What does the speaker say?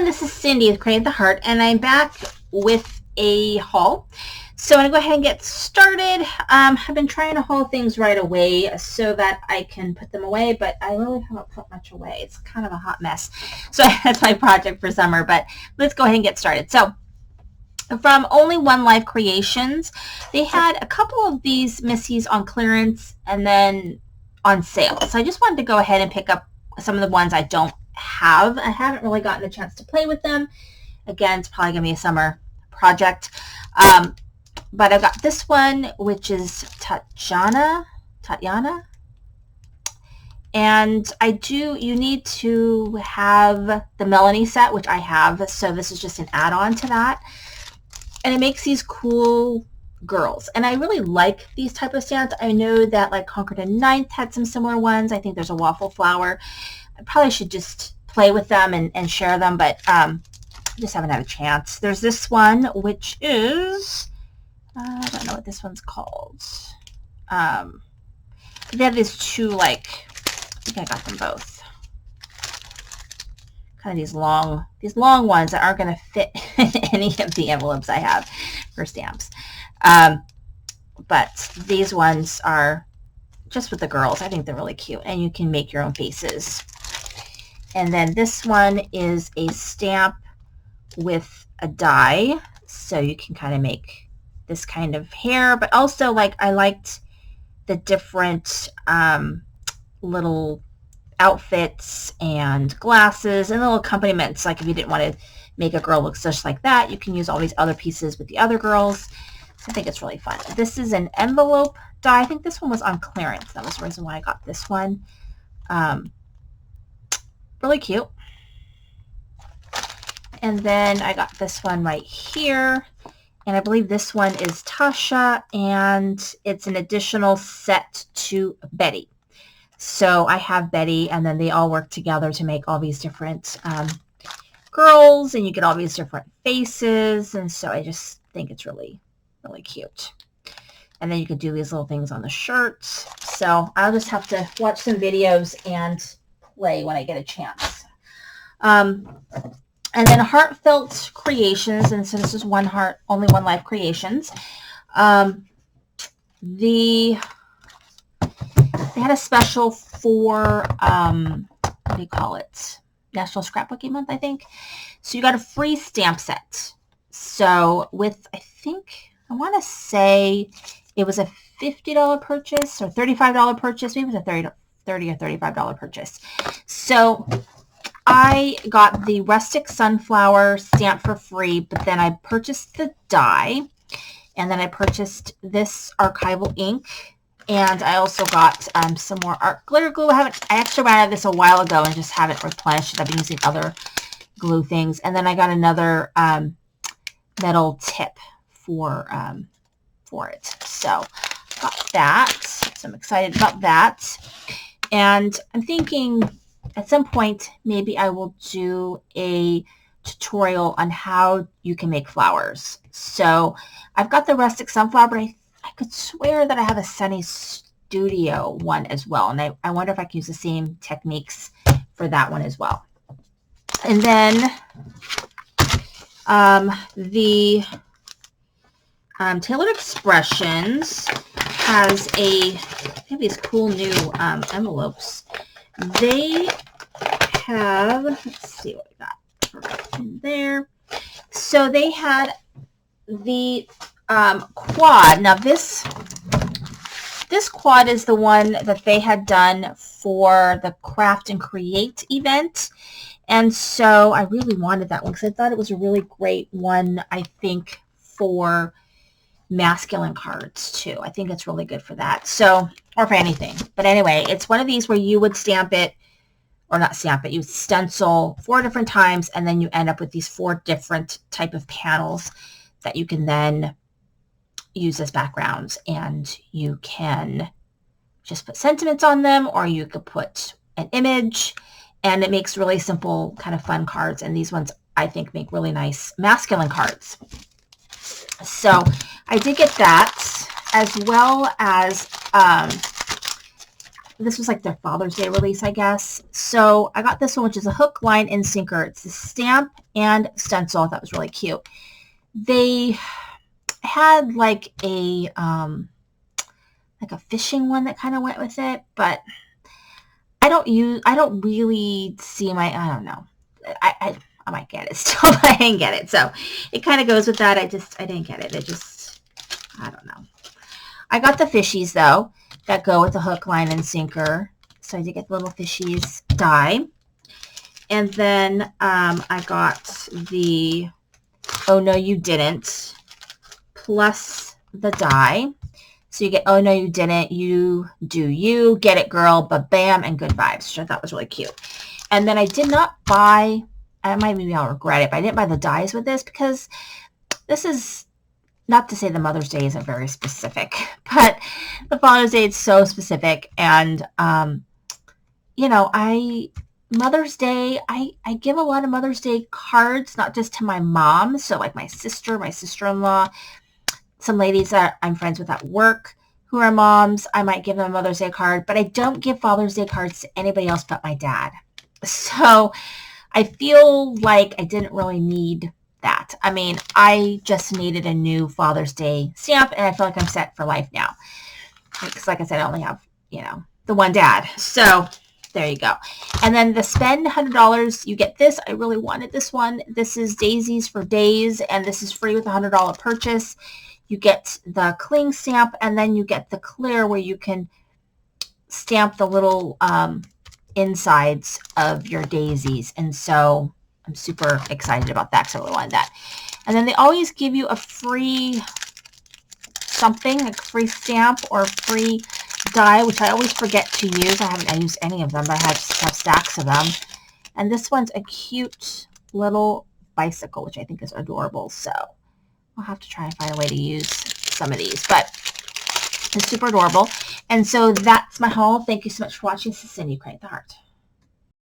everyone, this is Cindy with Create the Heart, and I'm back with a haul. So I'm going to go ahead and get started. I've been trying to haul things right away so that I can put them away, but I really haven't put much away. It's kind of a hot mess. So that's my project for summer, but let's go ahead and get started. So from Only One Life Creations, they had a couple of these Missies on clearance and then on sale. So I just wanted to go ahead and pick up some of the ones I don't have. I haven't really gotten a chance to play with them. Again, it's probably going to be a summer project. But I've got this one, which is Tatiana. And you need to have the Melanie set, which I have. So this is just an add-on to that. And it makes these cool girls. And I really like these type of stands. I know that like Conquered and Ninth had some similar ones. I think there's a waffle flower. I probably should just play with them and share them, but I just haven't had a chance. There's this one, which is, I don't know what this one's called. They have these two, like, I think I got them both. Kind of these long ones that aren't going to fit in any of the envelopes I have for stamps. But these ones are just with the girls. I think they're really cute, and you can make your own faces. And then this one is a stamp with a die, so you can kind of make this kind of hair, but also like I liked the different little outfits and glasses and little accompaniments. Like if you didn't want to make a girl look just like that, you can use all these other pieces with the other girls. So I think it's really fun. This is an envelope die. I think this one was on clearance. That was the reason why I got this one. Really cute. And then I got this one right here. And I believe this one is Tasha, and it's an additional set to Betty. So I have Betty, and then they all work together to make all these different girls, and you get all these different faces. And so I just think it's really, really cute. And then you could do these little things on the shirts. So I'll just have to watch some videos and play when I get a chance. And then Heartfelt Creations, and so this is Only One Life Creations. They had a special for, what do you call it? National Scrapbooking Month, I think. So you got a free stamp set. So with, I want to say it was a $50 purchase or $35 purchase. Maybe it was a $30 or $35 purchase. So I got the Rustic Sunflower stamp for free, but then I purchased the die, and then I purchased this archival ink, and I also got some more art glitter glue. I actually ran out of this a while ago and just haven't replenished. I've been using other glue things, and then I got another metal tip for it. So got that. So I'm excited about that, and I'm thinking at some point, maybe I will do a tutorial on how you can make flowers. So I've got the Rustic Sunflower, but I could swear that I have a Sunny Studio one as well. And I wonder if I can use the same techniques for that one as well. And then the Tailored Expressions has these cool new envelopes. They have, let's see what we got in there. So they had the quad. Now this quad is the one that they had done for the Craft and Create event. And so I really wanted that one because I thought it was a really great one, I think, for masculine cards too. I think it's really good for that. So, or for anything. But anyway, it's one of these where you would stamp it, or not stamp it, you stencil 4 different times, and then you end up with these 4 different type of panels that you can then use as backgrounds, and you can just put sentiments on them, or you could put an image, and it makes really simple kind of fun cards. And these ones I think make really nice masculine cards. So I did get that, as well as this was like their Father's Day release, I guess. So I got this one, which is a hook, line, and sinker. It's a stamp and stencil. I thought it was really cute. They had like a fishing one that kind of went with it, but I don't really see I don't know. I might get it still, but I didn't get it. So it kind of goes with that. I didn't get it. I don't know. I got the fishies though that go with the hook, line, and sinker. So I did get the little fishies die. And then I got the Oh No You Didn't plus the die. So you get Oh No You Didn't, You Do You, Get It Girl, But Bam, and Good Vibes, which I thought was really cute. And then I did not buy, maybe I'll regret it, but I didn't buy the dies with this because this is, not to say the Mother's Day isn't very specific, but the Father's Day is so specific. And, you know, Mother's Day, I give a lot of Mother's Day cards, not just to my mom. So like my sister, my sister-in-law, some ladies that I'm friends with at work who are moms, I might give them a Mother's Day card, but I don't give Father's Day cards to anybody else but my dad. So I feel like I didn't really need that. I mean, I just needed a new Father's Day stamp, and I feel like I'm set for life now. Because like I said, I only have, you know, the one dad. So there you go. And then the spend $100, you get this. I really wanted this one. This is Daisies for Days, and this is free with a $100 purchase. You get the cling stamp, and then you get the clear where you can stamp the little insides of your daisies. And so I'm super excited about that because I really wanted that. And then they always give you a free something, like a free stamp or a free die, which I always forget to use. I haven't used any of them, but I have stacks of them. And this one's a cute little bicycle, which I think is adorable. So I'll have to try and find a way to use some of these, but it's super adorable. And so that's my haul. Thank you so much for watching. This is Cindy. Create the Heart.